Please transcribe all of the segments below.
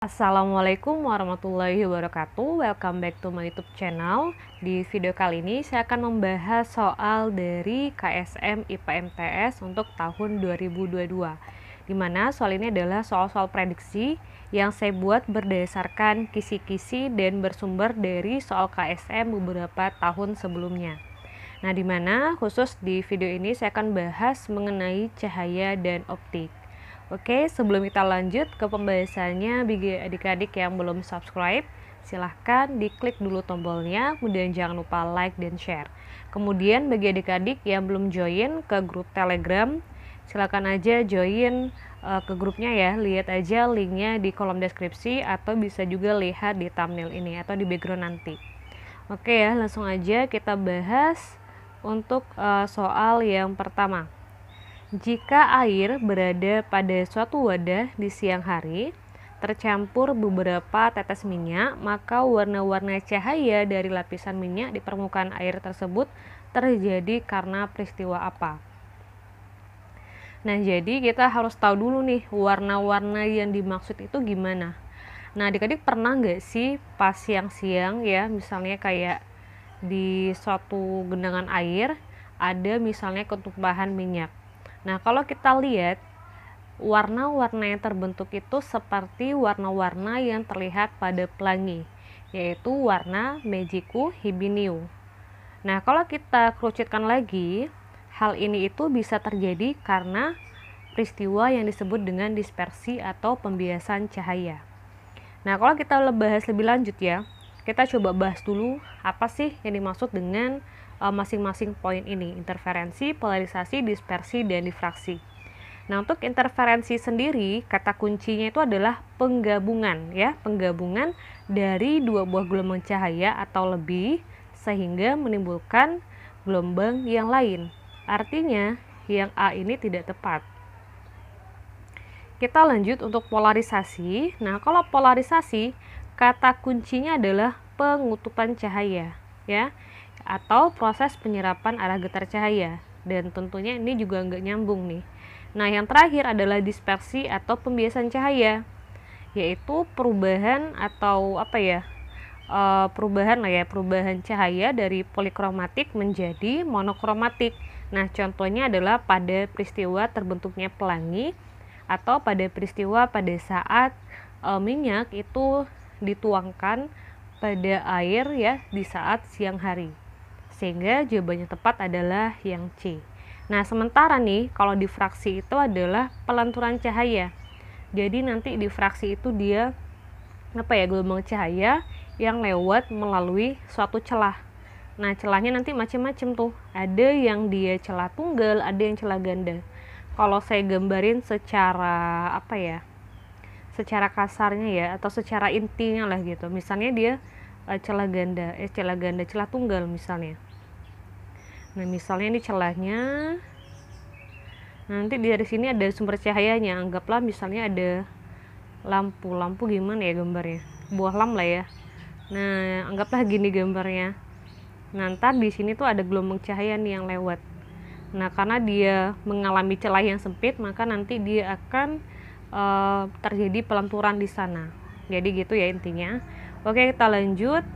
Assalamualaikum warahmatullahi wabarakatuh. Welcome back to my YouTube channel. Di video kali ini saya akan membahas soal dari KSM IPA MTS untuk tahun 2022. Dimana soal ini adalah soal-soal prediksi yang saya buat berdasarkan kisi-kisi dan bersumber dari soal KSM beberapa tahun sebelumnya. Nah, dimana khusus di video ini saya akan bahas mengenai cahaya dan optik. Oke, sebelum kita lanjut ke pembahasannya, bagi adik-adik yang belum subscribe, silahkan diklik dulu tombolnya, kemudian jangan lupa like dan share. Kemudian bagi adik-adik yang belum join ke grup Telegram, silahkan aja join ke grupnya ya, lihat aja linknya di kolom deskripsi atau bisa juga lihat di thumbnail ini atau di background nanti. Oke ya, langsung aja kita bahas untuk soal yang pertama. Jika air berada pada suatu wadah di siang hari, tercampur beberapa tetes minyak, maka warna-warna cahaya dari lapisan minyak di permukaan air tersebut terjadi karena peristiwa apa? Nah, jadi kita harus tahu dulu nih, warna-warna yang dimaksud itu gimana. Nah, adik-adik pernah nggak sih pas siang-siang ya, misalnya kayak di suatu genangan air, ada misalnya ketumpahan minyak. Nah, kalau kita lihat, warna-warna yang terbentuk itu seperti warna-warna yang terlihat pada pelangi, yaitu warna Meijiku Hibiniu. Nah, kalau kita kerucutkan lagi, hal ini itu bisa terjadi karena peristiwa yang disebut dengan dispersi atau pembiasan cahaya. Nah, kalau kita bahas lebih lanjut ya, kita coba bahas dulu apa sih yang dimaksud dengan masing-masing poin ini, interferensi, polarisasi, dispersi, dan difraksi. Nah, untuk interferensi sendiri, kata kuncinya itu adalah penggabungan ya, penggabungan dari dua buah gelombang cahaya atau lebih sehingga menimbulkan gelombang yang lain. Artinya, yang A ini tidak tepat. Kita lanjut untuk polarisasi. Nah, kalau polarisasi, kata kuncinya adalah pengutupan cahaya ya, atau proses penyerapan arah getar cahaya, dan tentunya ini juga nggak nyambung nih. Nah, yang terakhir adalah dispersi atau pembiasan cahaya, yaitu perubahan atau perubahan cahaya dari polikromatik menjadi monokromatik. Nah, contohnya adalah pada peristiwa terbentuknya pelangi atau pada peristiwa pada saat minyak itu dituangkan pada air ya di saat siang hari. Sehingga jawabannya tepat adalah yang C. Nah, sementara nih kalau difraksi itu adalah pelanturan cahaya. Jadi nanti difraksi itu dia gelombang cahaya yang lewat melalui suatu celah. Nah, celahnya nanti macam-macam tuh. Ada yang dia celah tunggal, ada yang celah ganda. Kalau saya gambarin secara secara kasarnya ya, atau secara intinya lah gitu. Misalnya dia celah tunggal misalnya. Nah, misalnya ini celahnya, nanti dari sini ada sumber cahayanya, anggaplah misalnya ada lampu gimana ya gambarnya, buah lam lah ya. Nah, anggaplah gini gambarnya. Nah, ntar di sini tuh ada gelombang cahaya nih yang lewat. Nah, karena dia mengalami celah yang sempit, maka nanti dia akan terjadi pelanturan di sana. Jadi gitu ya intinya. Oke, kita lanjut.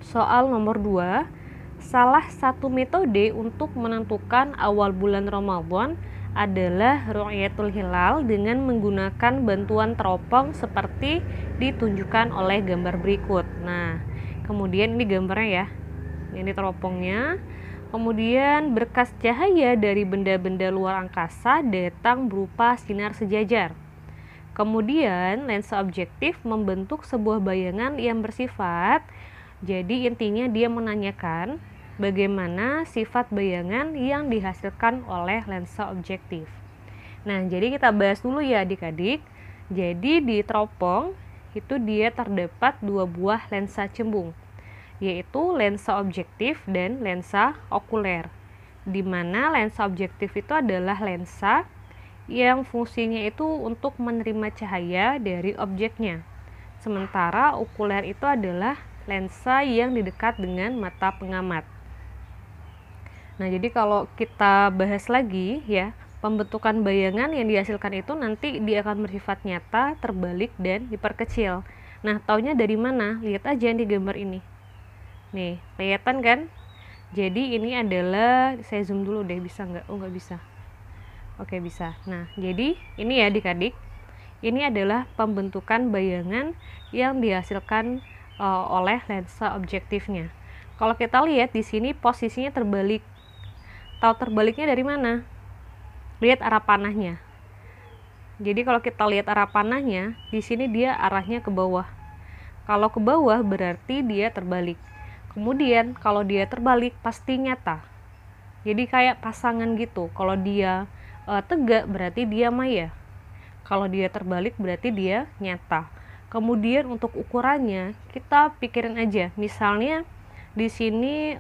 Soal nomor 2. Salah satu metode untuk menentukan awal bulan Ramadan adalah ru'yatul hilal dengan menggunakan bantuan teropong seperti ditunjukkan oleh gambar berikut. Nah, kemudian ini gambarnya ya. Ini teropongnya. Kemudian berkas cahaya dari benda-benda luar angkasa datang berupa sinar sejajar. Kemudian lensa objektif membentuk sebuah bayangan yang bersifat. Jadi intinya dia menanyakan bagaimana sifat bayangan yang dihasilkan oleh lensa objektif. Nah, jadi kita bahas dulu ya adik-adik. Jadi di teropong itu dia terdapat dua buah lensa cembung, yaitu lensa objektif dan lensa okuler. Di mana lensa objektif itu adalah lensa yang fungsinya itu untuk menerima cahaya dari objeknya. Sementara okuler itu adalah lensa yang didekat dengan mata pengamat. Nah, jadi kalau kita bahas lagi ya, Pembentukan bayangan yang dihasilkan itu nanti dia akan bersifat nyata, terbalik, dan diperkecil. Nah, taunya dari mana? Lihat aja di gambar ini. Nih, kelihatan kan? Jadi ini adalah, saya zoom dulu deh, bisa nggak? Oh, nggak bisa. Oke, bisa. Nah, jadi ini ya adik-adik, ini adalah pembentukan bayangan yang dihasilkan oleh lensa objektifnya. Kalau kita lihat di sini posisinya terbalik. Tahu terbaliknya dari mana? Lihat arah panahnya. Jadi kalau kita lihat arah panahnya, di sini dia arahnya ke bawah. Kalau ke bawah berarti dia terbalik. Kemudian kalau dia terbalik pasti nyata. Jadi kayak pasangan gitu. Kalau dia tegak berarti dia maya. Kalau dia terbalik berarti dia nyata. Kemudian untuk ukurannya kita pikirin aja. Misalnya di sini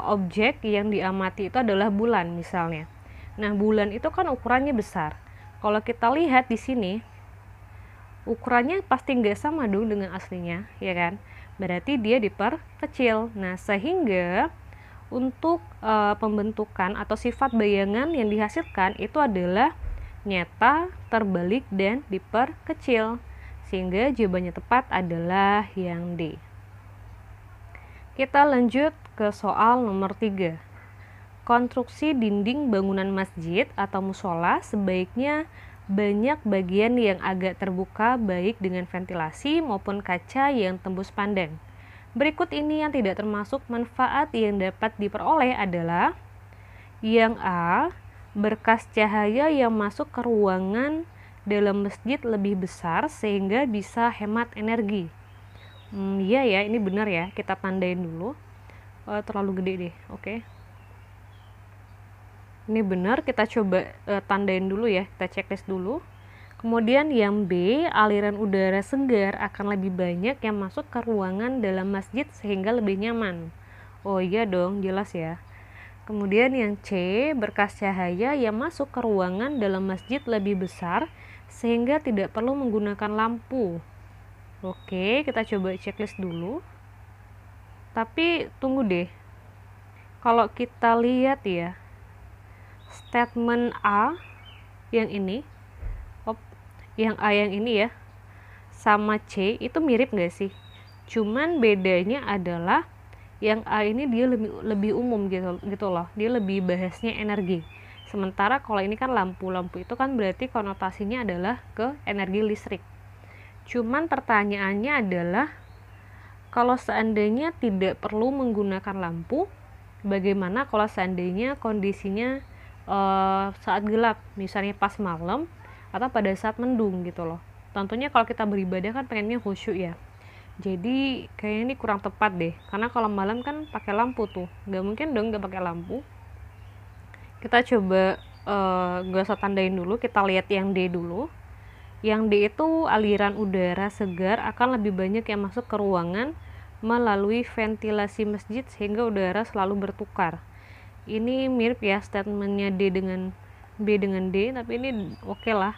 objek yang diamati itu adalah bulan misalnya. Nah, bulan itu kan ukurannya besar. Kalau kita lihat di sini, ukurannya pasti nggak sama dong dengan aslinya, ya kan? Berarti dia diperkecil. Nah, sehingga untuk pembentukan atau sifat bayangan yang dihasilkan itu adalah nyata, terbalik, dan diperkecil. Sehingga jawabannya tepat adalah yang D. Kita lanjut ke soal nomor 3. Konstruksi dinding bangunan masjid atau musola sebaiknya banyak bagian yang agak terbuka baik dengan ventilasi maupun kaca yang tembus pandang. Berikut ini yang tidak termasuk manfaat yang dapat diperoleh adalah yang A. Berkas cahaya yang masuk ke ruangan dalam masjid lebih besar sehingga bisa hemat energi. Iya ya, ini benar ya, kita tandain dulu. Terlalu gede deh, oke. Ini benar, kita coba tandain dulu ya, kita checklist dulu. Kemudian yang B, aliran udara segar akan lebih banyak yang masuk ke ruangan dalam masjid sehingga lebih nyaman. Oh iya dong, jelas ya. Kemudian yang C, berkas cahaya yang masuk ke ruangan dalam masjid lebih besar sehingga tidak perlu menggunakan lampu. Oke, kita coba checklist dulu. Tapi tunggu deh, kalau kita lihat ya, statement A yang ini, yang A yang ini ya, sama C itu mirip nggak sih? Cuman bedanya adalah yang A ini dia lebih umum gitu loh, dia lebih bahasnya energi. Sementara kalau ini kan lampu itu kan berarti konotasinya adalah ke energi listrik. Cuman pertanyaannya adalah kalau seandainya tidak perlu menggunakan lampu, bagaimana kalau seandainya kondisinya saat gelap, misalnya pas malam atau pada saat mendung gitu loh. Tentunya kalau kita beribadah kan pengennya khusyuk ya. Jadi kayaknya ini kurang tepat deh, karena kalau malam kan pakai lampu tuh, nggak mungkin dong nggak pakai lampu. Kita coba gak usah tandain dulu, kita lihat yang D dulu. Yang D itu aliran udara segar akan lebih banyak yang masuk ke ruangan melalui ventilasi masjid sehingga udara selalu bertukar. Ini mirip ya statementnya D dengan B dengan D, tapi ini oke lah.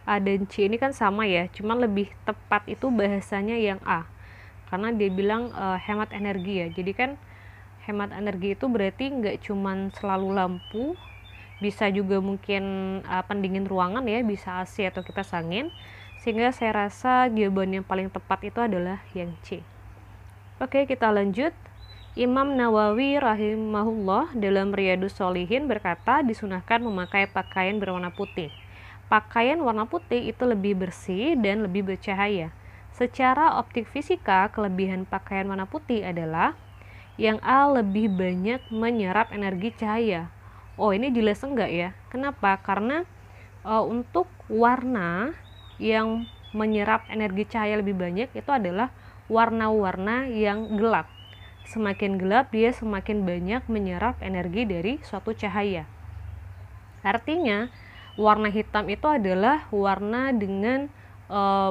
A dan C ini kan sama ya, cuman lebih tepat itu bahasanya yang A, karena dia bilang hemat energi ya. Jadi kan hemat energi itu berarti nggak cuman selalu lampu, bisa juga mungkin pendingin ruangan ya, bisa AC atau kipas angin. Sehingga saya rasa jawaban yang paling tepat itu adalah yang C. Oke, kita lanjut. Imam Nawawi rahimahullah dalam Riyadhus Shalihin berkata disunahkan memakai pakaian berwarna putih. Pakaian warna putih itu lebih bersih dan lebih bercahaya. Secara optik fisika, kelebihan pakaian warna putih adalah yang A, lebih banyak menyerap energi cahaya. Oh, ini jelas enggak ya? Kenapa? Karena untuk warna yang menyerap energi cahaya lebih banyak itu adalah warna-warna yang gelap. Semakin gelap dia semakin banyak menyerap energi dari suatu cahaya. Artinya warna hitam itu adalah warna dengan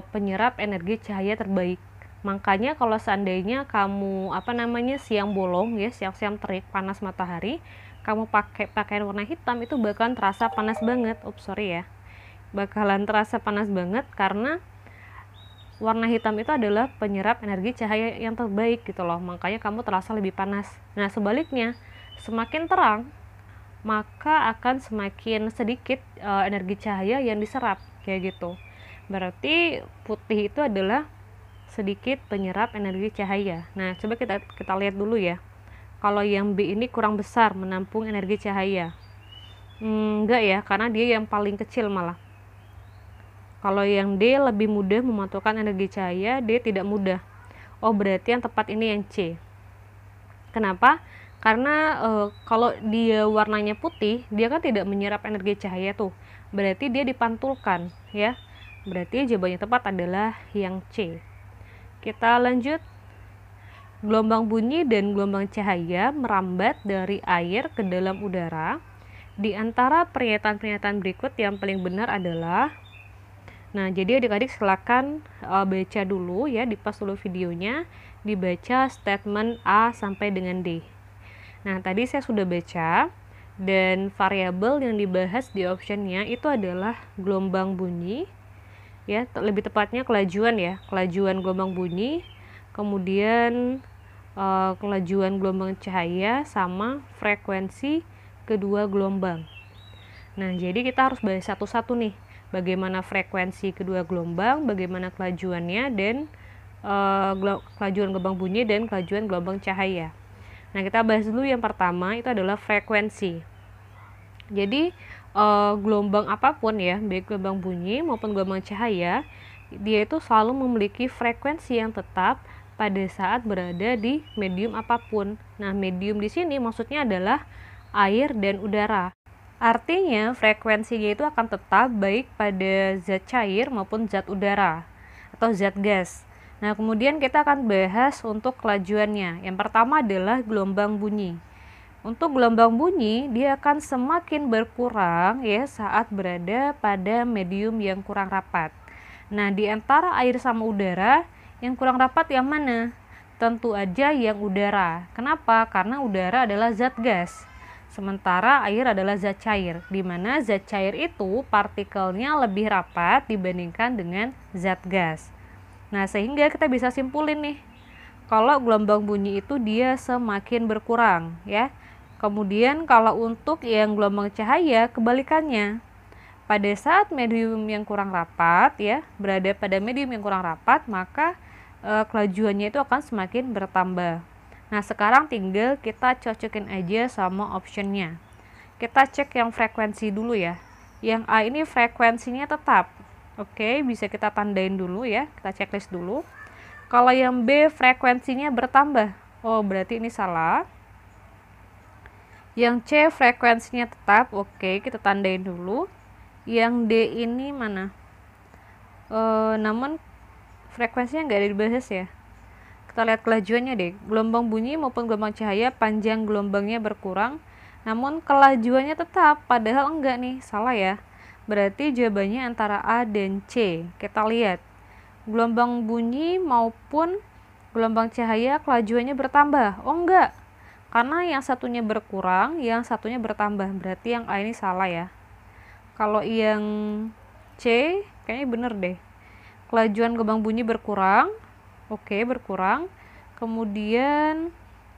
penyerap energi cahaya terbaik. Makanya kalau seandainya kamu siang bolong ya, siang-siang terik panas matahari, kamu pakai pakaian warna hitam itu bakalan terasa panas banget. Bakalan terasa panas banget karena warna hitam itu adalah penyerap energi cahaya yang terbaik gitu loh. Makanya kamu terasa lebih panas. Nah, sebaliknya, semakin terang maka akan semakin sedikit energi cahaya yang diserap, kayak gitu. Berarti putih itu adalah sedikit penyerap energi cahaya. Nah, coba kita lihat dulu ya. Kalau yang B ini kurang besar menampung energi cahaya. Enggak ya, karena dia yang paling kecil malah. Kalau yang D lebih mudah memantulkan energi cahaya, D tidak mudah. Oh, berarti yang tepat ini yang C. Kenapa? Karena kalau dia warnanya putih, dia kan tidak menyerap energi cahaya tuh. Berarti dia dipantulkan, ya. Berarti jawabannya tepat adalah yang C. Kita lanjut. Gelombang bunyi dan gelombang cahaya merambat dari air ke dalam udara. Di antara pernyataan-pernyataan berikut yang paling benar adalah, nah, jadi adik-adik silakan baca dulu ya, di-pause dulu videonya, dibaca statement A sampai dengan D. Nah, tadi saya sudah baca, dan variabel yang dibahas di optionnya itu adalah gelombang bunyi, ya, lebih tepatnya kelajuan ya, kelajuan gelombang bunyi, kemudian kelajuan gelombang cahaya sama frekuensi kedua gelombang. Nah, jadi kita harus bahas satu-satu nih, bagaimana frekuensi kedua gelombang, bagaimana kelajuannya, dan kelajuan gelombang bunyi dan kelajuan gelombang cahaya. Nah, kita bahas dulu yang pertama, itu adalah frekuensi. Jadi gelombang apapun ya, baik gelombang bunyi maupun gelombang cahaya, dia itu selalu memiliki frekuensi yang tetap pada saat berada di medium apapun. Nah, medium di sini maksudnya adalah air dan udara. Artinya frekuensinya itu akan tetap baik pada zat cair maupun zat udara atau zat gas. Nah, kemudian kita akan bahas untuk kelajuannya. Yang pertama adalah gelombang bunyi. Untuk gelombang bunyi, dia akan semakin berkurang ya saat berada pada medium yang kurang rapat. Nah, di antara air sama udara, yang kurang rapat yang mana? Tentu aja yang udara. Kenapa? Karena udara adalah zat gas. Sementara air adalah zat cair, di mana zat cair itu partikelnya lebih rapat dibandingkan dengan zat gas. Nah, sehingga kita bisa simpulin nih, kalau gelombang bunyi itu dia semakin berkurang, ya. Kemudian kalau untuk yang gelombang cahaya, kebalikannya. Pada saat medium yang kurang rapat, ya, berada pada medium yang kurang rapat, maka kelajuannya itu akan semakin bertambah. Nah, sekarang tinggal kita cocokin aja sama optionnya. Kita cek yang frekuensi dulu ya. Yang A ini frekuensinya tetap. Oke, bisa kita tandain dulu ya. Kita checklist dulu. Kalau yang B frekuensinya bertambah. Oh, berarti ini salah. Yang C frekuensinya tetap. Oke, kita tandain dulu. Yang D ini mana? Namun frekuensinya nggak ada dibahas ya. Kita lihat kelajuannya deh. Gelombang bunyi maupun gelombang cahaya panjang gelombangnya berkurang, namun kelajuannya tetap. Padahal enggak nih, salah ya. Berarti jawabannya antara A dan C. Kita lihat. Gelombang bunyi maupun gelombang cahaya kelajuannya bertambah. Oh enggak. Karena yang satunya berkurang, yang satunya bertambah. Berarti yang A ini salah ya. Kalau yang C kayaknya bener deh. Kelajuan gelombang bunyi berkurang. Oke, berkurang. Kemudian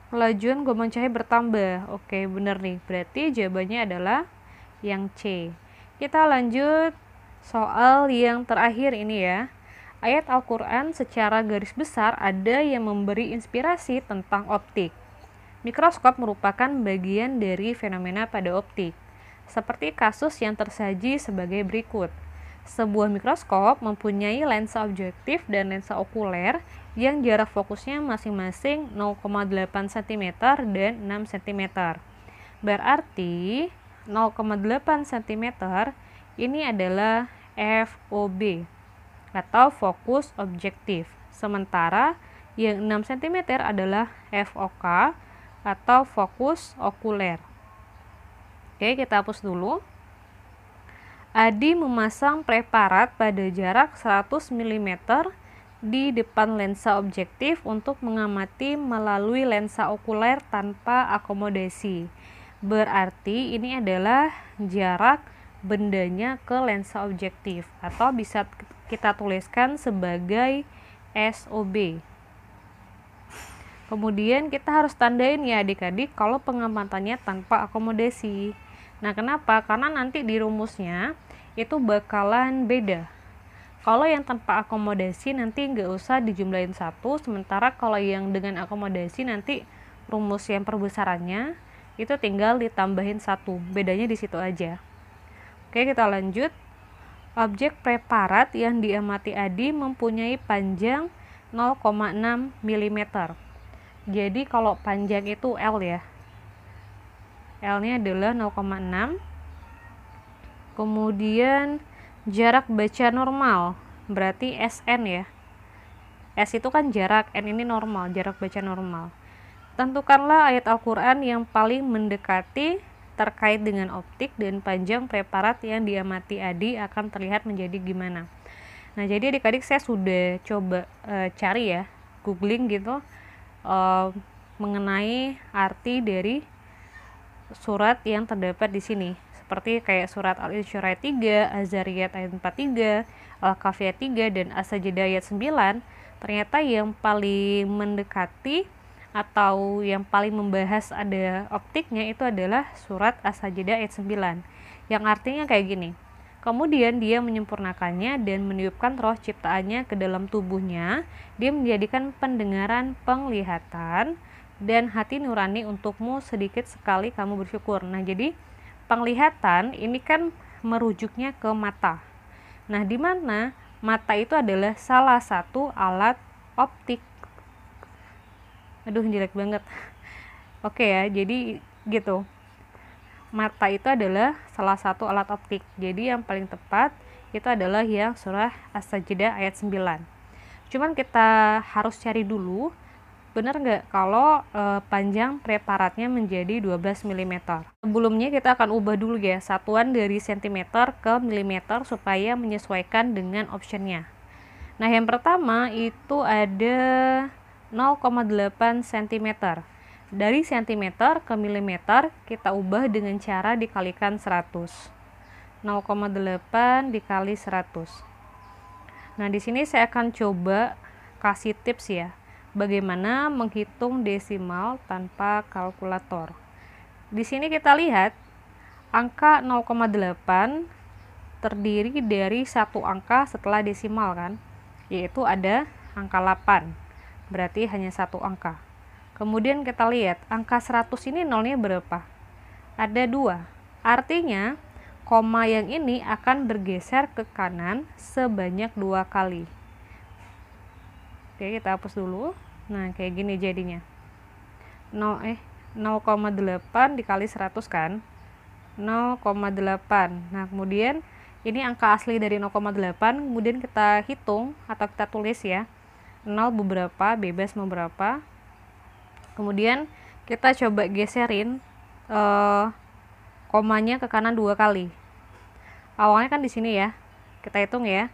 kelajuan gelombang cahaya bertambah. Oke, bener nih. Berarti jawabannya adalah yang C. Kita lanjut soal yang terakhir ini ya. Ayat Al-Quran secara garis besar ada yang memberi inspirasi tentang optik. Mikroskop merupakan bagian dari fenomena pada optik. Seperti kasus yang tersaji sebagai berikut. Sebuah mikroskop mempunyai lensa objektif dan lensa okuler yang jarak fokusnya masing-masing 0,8 cm dan 6 cm. Berarti 0,8 cm ini adalah FOB atau fokus objektif. Sementara yang 6 cm adalah FOK atau fokus okuler. Oke, kita hapus dulu. Adi memasang preparat pada jarak 100 mm di depan lensa objektif untuk mengamati melalui lensa okuler tanpa akomodasi. Berarti ini adalah jarak bendanya ke lensa objektif atau bisa kita tuliskan sebagai SOB. Kemudian kita harus tandain ya adik-adik kalau pengamatannya tanpa akomodasi. Nah, kenapa? Karena nanti di rumusnya itu bakalan beda. Kalau yang tanpa akomodasi nanti nggak usah dijumlahin satu, sementara kalau yang dengan akomodasi nanti rumus yang perbesarannya itu tinggal ditambahin satu. Bedanya di situ aja. Oke, kita lanjut. Objek preparat yang diamati Adi mempunyai panjang 0,6 mm. Jadi kalau panjang itu L ya. L-nya adalah 0,6. Kemudian jarak baca normal, berarti SN ya. S itu kan jarak, N ini normal, jarak baca normal. Tentukanlah ayat Al-Quran yang paling mendekati terkait dengan optik dan panjang preparat yang diamati Adi akan terlihat menjadi gimana. Nah, jadi adik-adik saya sudah coba cari ya, googling gitu, mengenai arti dari surat yang terdapat di sini. Seperti kayak surat Al-Insyirah 3, Az-Zariyat ayat 43, Al-Kahfi ayat 3, dan As-Sajdah ayat 9, ternyata yang paling mendekati atau yang paling membahas ada optiknya itu adalah surat As-Sajdah ayat 9, yang artinya kayak gini. Kemudian dia menyempurnakannya dan meniupkan roh ciptaannya ke dalam tubuhnya. Dia menjadikan pendengaran, penglihatan, dan hati nurani untukmu, sedikit sekali kamu bersyukur. Nah, jadi penglihatan ini kan merujuknya ke mata. Nah, di mana mata itu adalah salah satu alat optik. Aduh, jelek banget. Oke ya, jadi gitu. Mata itu adalah salah satu alat optik. Jadi yang paling tepat itu adalah yang surah As-Sajdah ayat 9. Cuman kita harus cari dulu, benar nggak kalau panjang preparatnya menjadi 12 mm. Sebelumnya kita akan ubah dulu ya, satuan dari cm ke mm supaya menyesuaikan dengan optionnya. Nah, yang pertama itu ada 0,8 cm. Dari cm ke mm kita ubah dengan cara dikalikan 100. 0,8 dikali 100. Nah, di sini saya akan coba kasih tips ya, bagaimana menghitung desimal tanpa kalkulator. Di sini kita lihat angka 0,8 terdiri dari satu angka setelah desimal kan, yaitu ada angka 8. Berarti hanya satu angka. Kemudian kita lihat angka 100 ini nolnya berapa? Ada 2. Artinya koma yang ini akan bergeser ke kanan sebanyak 2 kali. Oke, kita hapus dulu. Nah, kayak gini jadinya. 0,8 dikali 100 kan? 0,8. Nah, kemudian ini angka asli dari 0,8, kemudian kita hitung atau kita tulis ya. 0 beberapa, bebas beberapa. Kemudian kita coba geserin komanya ke kanan 2 kali. Awalnya kan di sini ya. Kita hitung ya.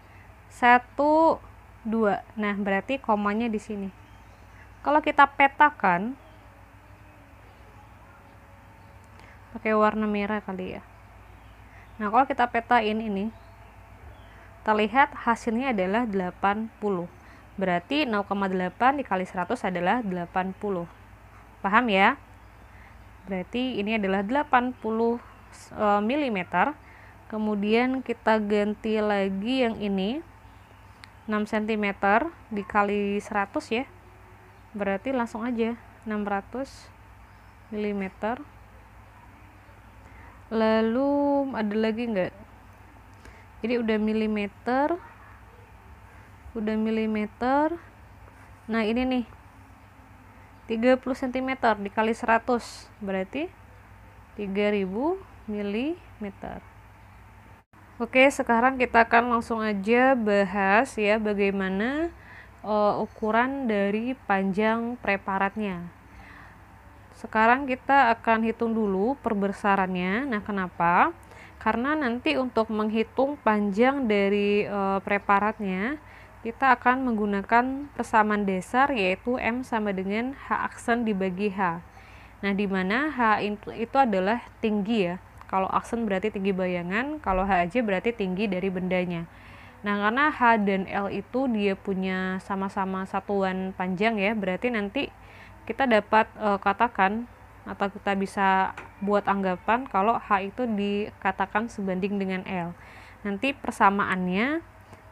1, 2. Nah, berarti komanya di sini. Kalau kita petakan pakai warna merah kali ya. Nah, kalau kita petain ini, terlihat hasilnya adalah 80. Berarti 0,8 dikali 100 adalah 80. Paham ya? Berarti ini adalah 80 mm. Kemudian kita ganti lagi yang ini, 6 cm dikali 100 ya. Berarti langsung aja 600 mm. Lalu ada lagi enggak? Jadi udah milimeter. Nah, ini nih 30 cm dikali 100 berarti 3000 mm. Oke, sekarang kita akan langsung aja bahas ya bagaimana ukuran dari panjang preparatnya. Sekarang kita akan hitung dulu perbesarannya. Nah, kenapa? Karena nanti untuk menghitung panjang dari preparatnya, kita akan menggunakan persamaan dasar, yaitu M sama dengan H aksen dibagi H. Nah, di mana H itu adalah tinggi ya. Kalau aksen berarti tinggi bayangan, kalau H aja berarti tinggi dari bendanya. Nah, karena H dan L itu dia punya sama-sama satuan panjang ya, berarti nanti kita dapat katakan atau kita bisa buat anggapan kalau H itu dikatakan sebanding dengan L. Nanti persamaannya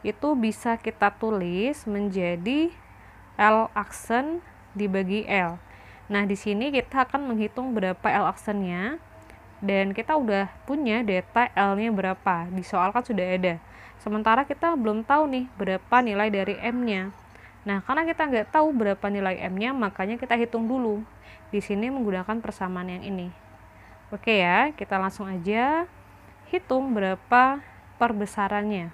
itu bisa kita tulis menjadi L aksen dibagi L. Nah, di sini kita akan menghitung berapa L aksennya, dan kita udah punya data L-nya berapa. Di soal kan sudah ada. Sementara kita belum tahu nih berapa nilai dari M-nya. Nah, karena kita nggak tahu berapa nilai M-nya, makanya kita hitung dulu. Di sini menggunakan persamaan yang ini. Oke ya, kita langsung aja hitung berapa perbesarannya.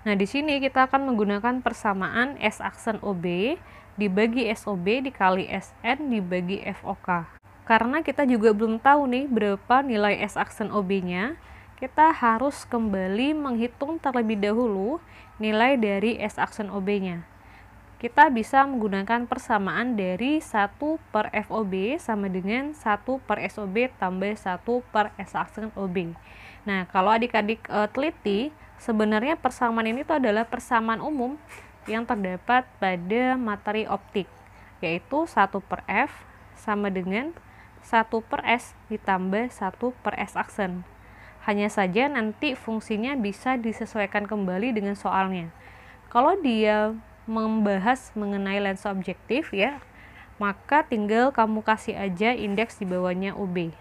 Nah, di sini kita akan menggunakan persamaan S aksen OB dibagi SOB dikali SN dibagi FOK. Karena kita juga belum tahu nih berapa nilai S aksen OB-nya, kita harus kembali menghitung terlebih dahulu nilai dari S aksen OB-nya. Kita bisa menggunakan persamaan dari 1 per FOB sama dengan 1 per SOB tambah 1 per S aksen OB. Nah, kalau adik-adik teliti, sebenarnya persamaan ini tuh adalah persamaan umum yang terdapat pada materi optik, yaitu 1 per F sama dengan 1 per S ditambah 1 per S aksen. Hanya saja nanti fungsinya bisa disesuaikan kembali dengan soalnya. Kalau dia membahas mengenai lensa objektif ya, maka tinggal kamu kasih aja indeks di bawahnya OB.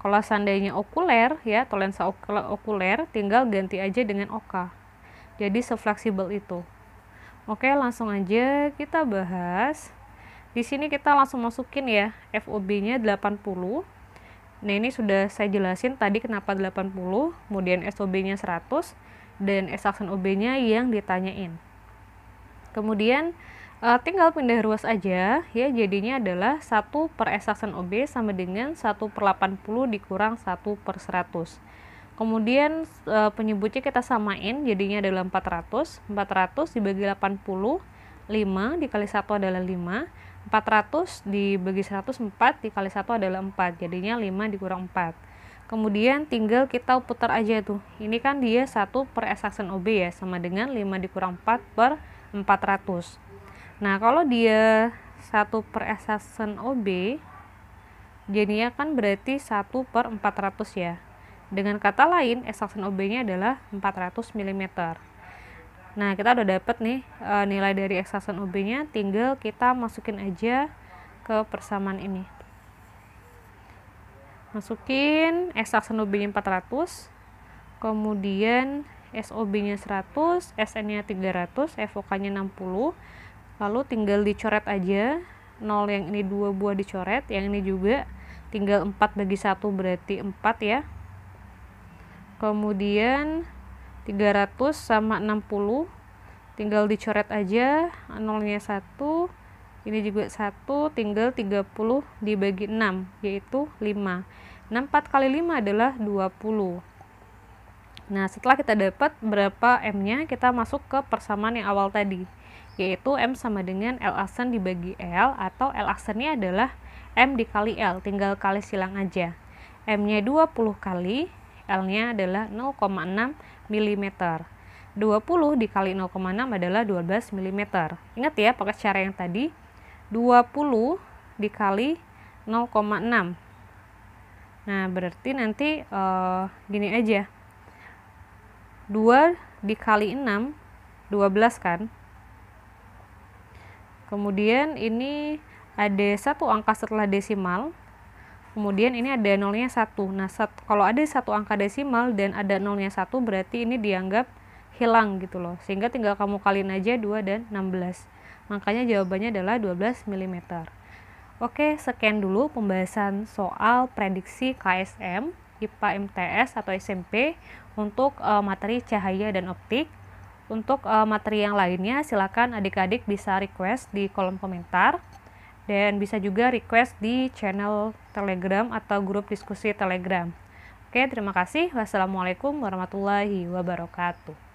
Kalau seandainya okuler ya, atau lensa okuler, tinggal ganti aja dengan OK. Jadi sefleksibel itu. Oke, langsung aja kita bahas. Di sini kita langsung masukin ya, FOB-nya 80. Nah, ini sudah saya jelasin tadi kenapa 80, kemudian SOB-nya 100, dan S aksen OB-nya yang ditanyain. Kemudian tinggal pindah ruas aja ya, jadinya adalah 1 per S aksen OB sama dengan 1 per 80 dikurang 1 per 100. Kemudian penyebutnya kita samain, jadinya adalah 400. 400 dibagi 80, 5 dikali 1 adalah 5. 400 dibagi 100, 4 dikali 1 adalah 4, jadinya 5 dikurang 4. Kemudian tinggal kita putar aja tuh. Ini kan dia 1 per S aksen OB ya, sama dengan 5 dikurang 4 per 400. Nah, kalau dia 1 per S aksen OB, jadinya kan berarti 1 per 400 ya. Dengan kata lain, S aksen OB-nya adalah 400 mm. Nah, kita udah dapet nih nilai dari S aksen OB-nya, tinggal kita masukin aja ke persamaan ini. Masukin S aksen OB-nya 400, kemudian SOB-nya 100, SN-nya 300, FOK-nya 60. Lalu tinggal dicoret aja. 0 yang ini 2 buah dicoret, yang ini juga tinggal 4 bagi 1 berarti 4 ya. Kemudian 300 sama 60 tinggal dicoret aja, 0-nya 1, ini juga 1, tinggal 30 dibagi 6 yaitu 5. 4 kali 5 adalah 20. Nah, setelah kita dapat berapa M-nya, kita masuk ke persamaan yang awal tadi, yaitu M sama dengan L aksen dibagi L, atau L aksennya adalah M dikali L, tinggal kali silang aja. M-nya 20 kali, L-nya adalah 0,6 mm. 20 dikali 0,6 adalah 12 mm. Ingat ya, pakai cara yang tadi, 20 dikali 0,6. Nah, berarti nanti gini aja, 2 dikali 6, 12 kan. Kemudian ini ada satu angka setelah desimal, kemudian ini ada nolnya 1. Nah, kalau ada satu angka desimal dan ada nolnya 1, berarti ini dianggap hilang gitu loh, sehingga tinggal kamu kaliin aja 2 dan 16. Makanya jawabannya adalah 12 mm. Oke, sekian dulu pembahasan soal prediksi KSM IPA MTS atau SMP untuk materi cahaya dan optik. Untuk materi yang lainnya silakan adik-adik bisa request di kolom komentar, dan bisa juga request di channel Telegram atau grup diskusi Telegram. Oke, terima kasih. Wassalamualaikum warahmatullahi wabarakatuh.